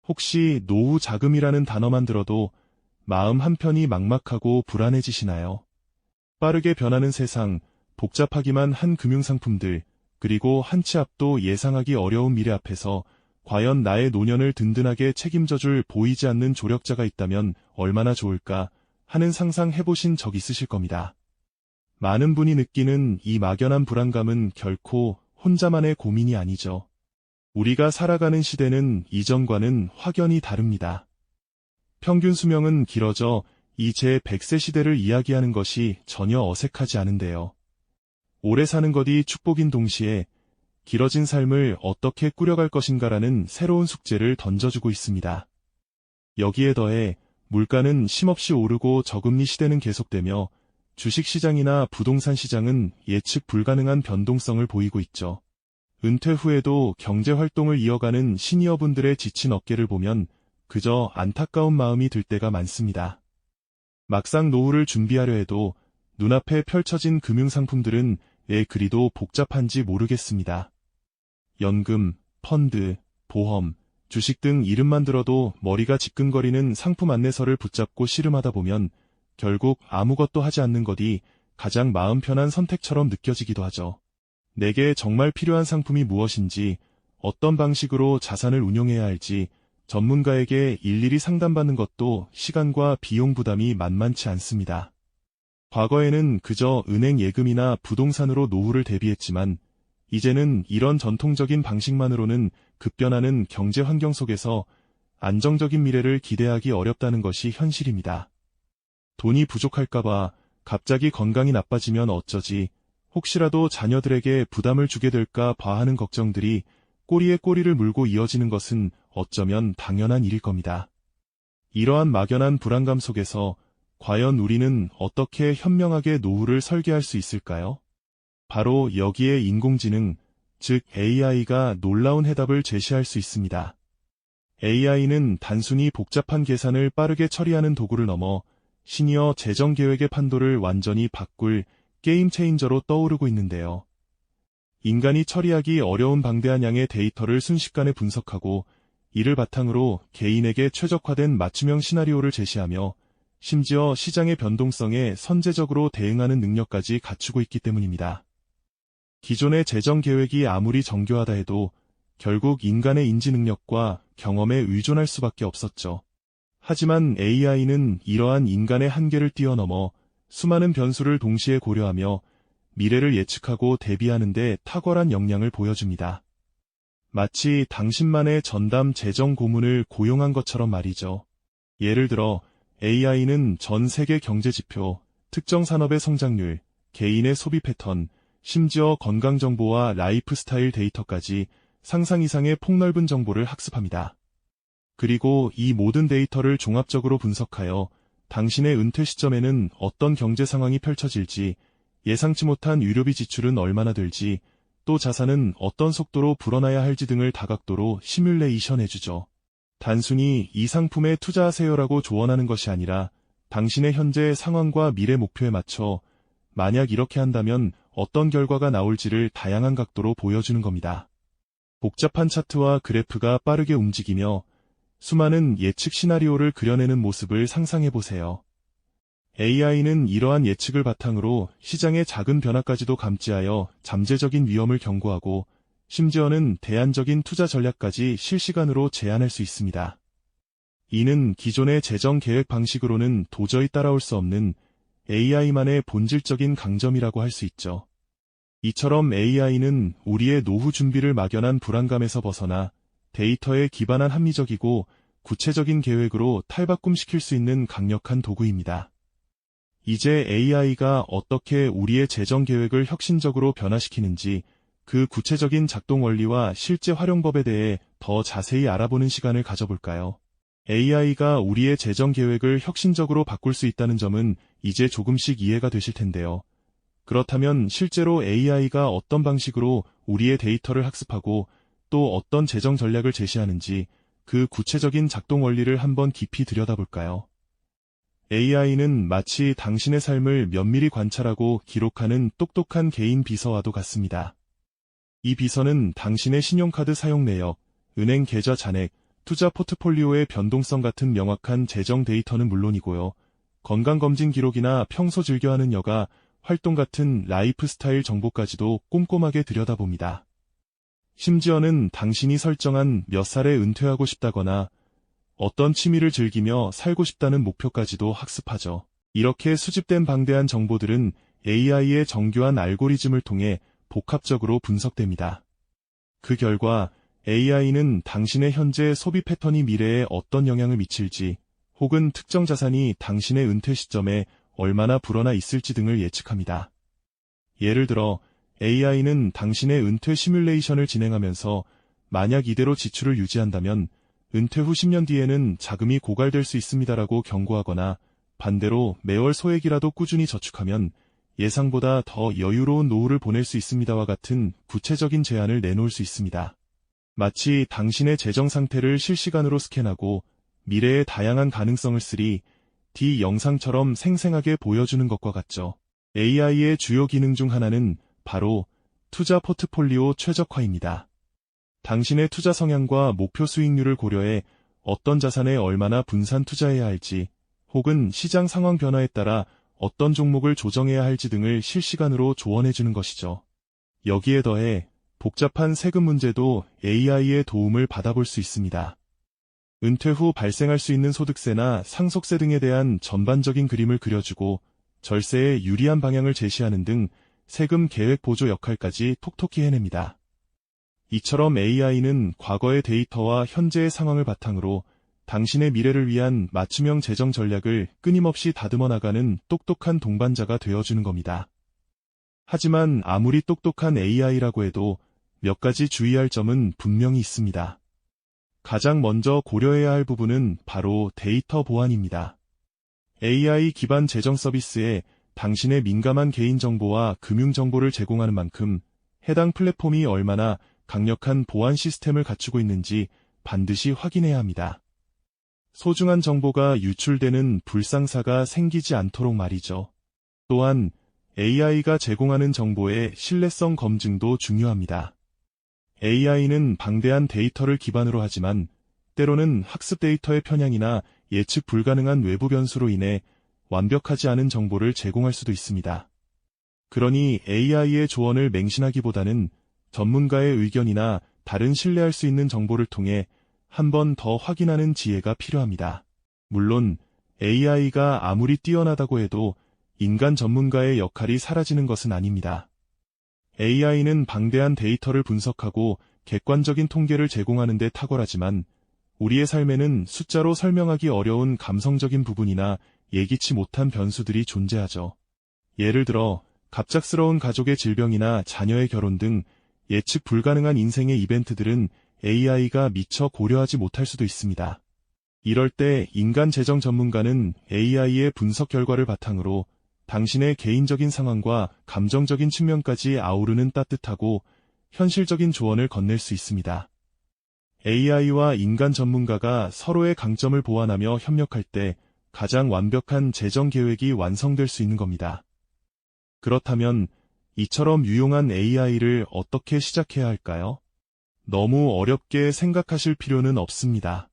혹시 노후 자금이라는 단어만 들어도 마음 한편이 막막하고 불안해지시나요? 빠르게 변하는 세상, 복잡하기만 한 금융상품들, 그리고 한 치 앞도 예상하기 어려운 미래 앞에서 과연 나의 노년을 든든하게 책임져줄 보이지 않는 조력자가 있다면 얼마나 좋을까 하는 상상 해보신 적 있으실 겁니다. 많은 분이 느끼는 이 막연한 불안감은 결코 혼자만의 고민이 아니죠. 우리가 살아가는 시대는 이전과는 확연히 다릅니다. 평균 수명은 길어져 이제 100세 시대를 이야기하는 것이 전혀 어색하지 않은데요. 오래 사는 것이 축복인 동시에 길어진 삶을 어떻게 꾸려갈 것인가라는 새로운 숙제를 던져주고 있습니다. 여기에 더해 물가는 쉼없이 오르고 저금리 시대는 계속되며 주식시장이나 부동산 시장은 예측 불가능한 변동성을 보이고 있죠. 은퇴 후에도 경제활동을 이어가는 시니어분들의 지친 어깨를 보면 그저 안타까운 마음이 들 때가 많습니다. 막상 노후를 준비하려 해도 눈앞에 펼쳐진 금융상품들은 왜 그리도 복잡한지 모르겠습니다. 연금, 펀드, 보험, 주식 등 이름만 들어도 머리가 지끈거리는 상품 안내서를 붙잡고 씨름하다 보면 결국 아무것도 하지 않는 것이 가장 마음 편한 선택처럼 느껴지기도 하죠. 내게 정말 필요한 상품이 무엇인지, 어떤 방식으로 자산을 운용해야 할지 전문가에게 일일이 상담받는 것도 시간과 비용 부담이 만만치 않습니다. 과거에는 그저 은행 예금이나 부동산으로 노후를 대비했지만 이제는 이런 전통적인 방식만으로는 급변하는 경제 환경 속에서 안정적인 미래를 기대하기 어렵다는 것이 현실입니다. 돈이 부족할까봐, 갑자기 건강이 나빠지면 어쩌지, 혹시라도 자녀들에게 부담을 주게 될까 봐 하는 걱정들이 꼬리에 꼬리를 물고 이어지는 것은 어쩌면 당연한 일일 겁니다. 이러한 막연한 불안감 속에서 과연 우리는 어떻게 현명하게 노후를 설계할 수 있을까요? 바로 여기에 인공지능, 즉 AI가 놀라운 해답을 제시할 수 있습니다. AI는 단순히 복잡한 계산을 빠르게 처리하는 도구를 넘어 시니어 재정 계획의 판도를 완전히 바꿀 게임 체인저로 떠오르고 있는데요. 인간이 처리하기 어려운 방대한 양의 데이터를 순식간에 분석하고 이를 바탕으로 개인에게 최적화된 맞춤형 시나리오를 제시하며 심지어 시장의 변동성에 선제적으로 대응하는 능력까지 갖추고 있기 때문입니다. 기존의 재정 계획이 아무리 정교하다 해도 결국 인간의 인지 능력과 경험에 의존할 수밖에 없었죠. 하지만 AI는 이러한 인간의 한계를 뛰어넘어 수많은 변수를 동시에 고려하며 미래를 예측하고 대비하는 데 탁월한 역량을 보여줍니다. 마치 당신만의 전담 재정 고문을 고용한 것처럼 말이죠. 예를 들어 AI는 전 세계 경제 지표, 특정 산업의 성장률, 개인의 소비 패턴, 심지어 건강 정보와 라이프 스타일 데이터까지 상상 이상의 폭넓은 정보를 학습합니다. 그리고 이 모든 데이터를 종합적으로 분석하여 당신의 은퇴 시점에는 어떤 경제 상황이 펼쳐질지, 예상치 못한 유료비 지출은 얼마나 들지, 또 자산은 어떤 속도로 불어나야 할지 등을 다각도로 시뮬레이션 해주죠. 단순히 이 상품에 투자하세요라고 조언하는 것이 아니라 당신의 현재 상황과 미래 목표에 맞춰 만약 이렇게 한다면 어떤 결과가 나올지를 다양한 각도로 보여주는 겁니다. 복잡한 차트와 그래프가 빠르게 움직이며 수많은 예측 시나리오를 그려내는 모습을 상상해보세요. AI는 이러한 예측을 바탕으로 시장의 작은 변화까지도 감지하여 잠재적인 위험을 경고하고 심지어는 대안적인 투자 전략까지 실시간으로 제안할 수 있습니다. 이는 기존의 재정 계획 방식으로는 도저히 따라올 수 없는 AI만의 본질적인 강점이라고 할 수 있죠. 이처럼 AI는 우리의 노후 준비를 막연한 불안감에서 벗어나 데이터에 기반한 합리적이고 구체적인 계획으로 탈바꿈시킬 수 있는 강력한 도구입니다. 이제 AI가 어떻게 우리의 재정 계획을 혁신적으로 변화시키는지 그 구체적인 작동 원리와 실제 활용법에 대해 더 자세히 알아보는 시간을 가져볼까요? AI가 우리의 재정 계획을 혁신적으로 바꿀 수 있다는 점은 이제 조금씩 이해가 되실 텐데요. 그렇다면 실제로 AI가 어떤 방식으로 우리의 데이터를 학습하고 또 어떤 재정 전략을 제시하는지 그 구체적인 작동 원리를 한번 깊이 들여다볼까요? AI는 마치 당신의 삶을 면밀히 관찰하고 기록하는 똑똑한 개인 비서와도 같습니다. 이 비서는 당신의 신용카드 사용 내역, 은행 계좌 잔액, 투자 포트폴리오의 변동성 같은 명확한 재정 데이터는 물론이고요. 건강검진 기록이나 평소 즐겨하는 여가, 활동 같은 라이프 스타일 정보까지도 꼼꼼하게 들여다봅니다. 심지어는 당신이 설정한 몇 살에 은퇴하고 싶다거나 어떤 취미를 즐기며 살고 싶다는 목표까지도 학습하죠. 이렇게 수집된 방대한 정보들은 AI의 정교한 알고리즘을 통해 복합적으로 분석됩니다. 그 결과 AI는 당신의 현재 소비 패턴이 미래에 어떤 영향을 미칠지, 혹은 특정 자산이 당신의 은퇴 시점에 얼마나 불어나 있을지 등을 예측합니다. 예를 들어 AI는 당신의 은퇴 시뮬레이션을 진행하면서 만약 이대로 지출을 유지한다면 은퇴 후 10년 뒤에는 자금이 고갈될 수 있습니다라고 경고하거나, 반대로 매월 소액이라도 꾸준히 저축하면 예상보다 더 여유로운 노후를 보낼 수 있습니다와 같은 구체적인 제안을 내놓을 수 있습니다. 마치 당신의 재정 상태를 실시간으로 스캔하고 미래의 다양한 가능성을 3D 영상처럼 생생하게 보여주는 것과 같죠. AI의 주요 기능 중 하나는 바로 투자 포트폴리오 최적화입니다. 당신의 투자 성향과 목표 수익률을 고려해 어떤 자산에 얼마나 분산 투자해야 할지, 혹은 시장 상황 변화에 따라 어떤 종목을 조정해야 할지 등을 실시간으로 조언해주는 것이죠. 여기에 더해 복잡한 세금 문제도 AI의 도움을 받아볼 수 있습니다. 은퇴 후 발생할 수 있는 소득세나 상속세 등에 대한 전반적인 그림을 그려주고 절세에 유리한 방향을 제시하는 등 세금 계획 보조 역할까지 톡톡히 해냅니다. 이처럼 AI는 과거의 데이터와 현재의 상황을 바탕으로 당신의 미래를 위한 맞춤형 재정 전략을 끊임없이 다듬어 나가는 똑똑한 동반자가 되어주는 겁니다. 하지만 아무리 똑똑한 AI라고 해도 몇 가지 주의할 점은 분명히 있습니다. 가장 먼저 고려해야 할 부분은 바로 데이터 보안입니다. AI 기반 재정 서비스에 당신의 민감한 개인정보와 금융정보를 제공하는 만큼 해당 플랫폼이 얼마나 강력한 보안 시스템을 갖추고 있는지 반드시 확인해야 합니다. 소중한 정보가 유출되는 불상사가 생기지 않도록 말이죠. 또한 AI가 제공하는 정보의 신뢰성 검증도 중요합니다. AI는 방대한 데이터를 기반으로 하지만 때로는 학습 데이터의 편향이나 예측 불가능한 외부 변수로 인해 완벽하지 않은 정보를 제공할 수도 있습니다. 그러니 AI의 조언을 맹신하기보다는 전문가의 의견이나 다른 신뢰할 수 있는 정보를 통해 한 번 더 확인하는 지혜가 필요합니다. 물론 AI가 아무리 뛰어나다고 해도 인간 전문가의 역할이 사라지는 것은 아닙니다. AI는 방대한 데이터를 분석하고 객관적인 통계를 제공하는 데 탁월하지만 우리의 삶에는 숫자로 설명하기 어려운 감성적인 부분이나 예기치 못한 변수들이 존재하죠. 예를 들어 갑작스러운 가족의 질병이나 자녀의 결혼 등 예측 불가능한 인생의 이벤트들은 AI가 미처 고려하지 못할 수도 있습니다. 이럴 때 인간 재정 전문가는 AI의 분석 결과를 바탕으로 당신의 개인적인 상황과 감정적인 측면까지 아우르는 따뜻하고 현실적인 조언을 건넬 수 있습니다. AI와 인간 전문가가 서로의 강점을 보완하며 협력할 때 가장 완벽한 재정 계획이 완성될 수 있는 겁니다. 그렇다면 이처럼 유용한 AI를 어떻게 시작해야 할까요? 너무 어렵게 생각하실 필요는 없습니다.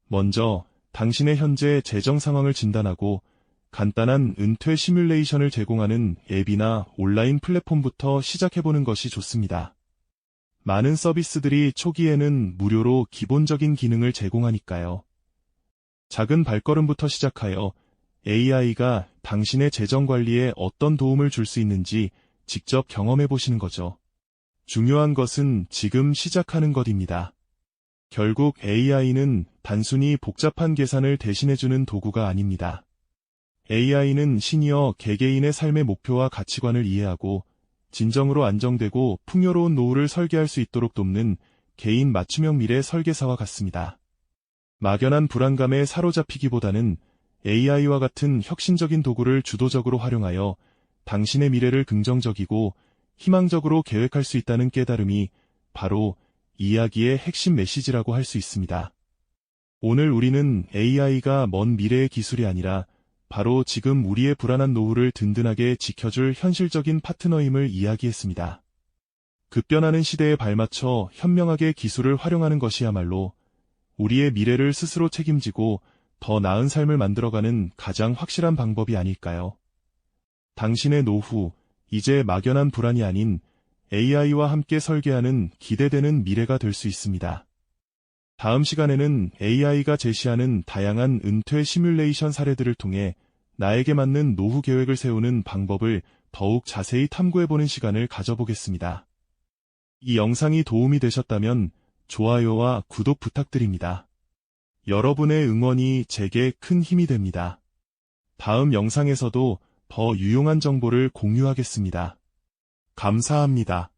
먼저 당신의 현재 재정 상황을 진단하고 간단한 은퇴 시뮬레이션을 제공하는 앱이나 온라인 플랫폼부터 시작해보는 것이 좋습니다. 많은 서비스들이 초기에는 무료로 기본적인 기능을 제공하니까요. 작은 발걸음부터 시작하여 AI가 당신의 재정 관리에 어떤 도움을 줄 수 있는지 직접 경험해보시는 거죠. 중요한 것은 지금 시작하는 것입니다. 결국 AI는 단순히 복잡한 계산을 대신해주는 도구가 아닙니다. AI는 시니어 개개인의 삶의 목표와 가치관을 이해하고 진정으로 안정되고 풍요로운 노후를 설계할 수 있도록 돕는 개인 맞춤형 미래 설계사와 같습니다. 막연한 불안감에 사로잡히기보다는 AI와 같은 혁신적인 도구를 주도적으로 활용하여 당신의 미래를 긍정적이고 희망적으로 계획할 수 있다는 깨달음이 바로 이야기의 핵심 메시지라고 할 수 있습니다. 오늘 우리는 AI가 먼 미래의 기술이 아니라 바로 지금 우리의 불안한 노후를 든든하게 지켜줄 현실적인 파트너임을 이야기했습니다. 급변하는 시대에 발맞춰 현명하게 기술을 활용하는 것이야말로 우리의 미래를 스스로 책임지고 더 나은 삶을 만들어가는 가장 확실한 방법이 아닐까요? 당신의 노후, 이제 막연한 불안이 아닌 AI와 함께 설계하는 기대되는 미래가 될 수 있습니다. 다음 시간에는 AI가 제시하는 다양한 은퇴 시뮬레이션 사례들을 통해 나에게 맞는 노후 계획을 세우는 방법을 더욱 자세히 탐구해보는 시간을 가져보겠습니다. 이 영상이 도움이 되셨다면 좋아요와 구독 부탁드립니다. 여러분의 응원이 제게 큰 힘이 됩니다. 다음 영상에서도 더 유용한 정보를 공유하겠습니다. 감사합니다.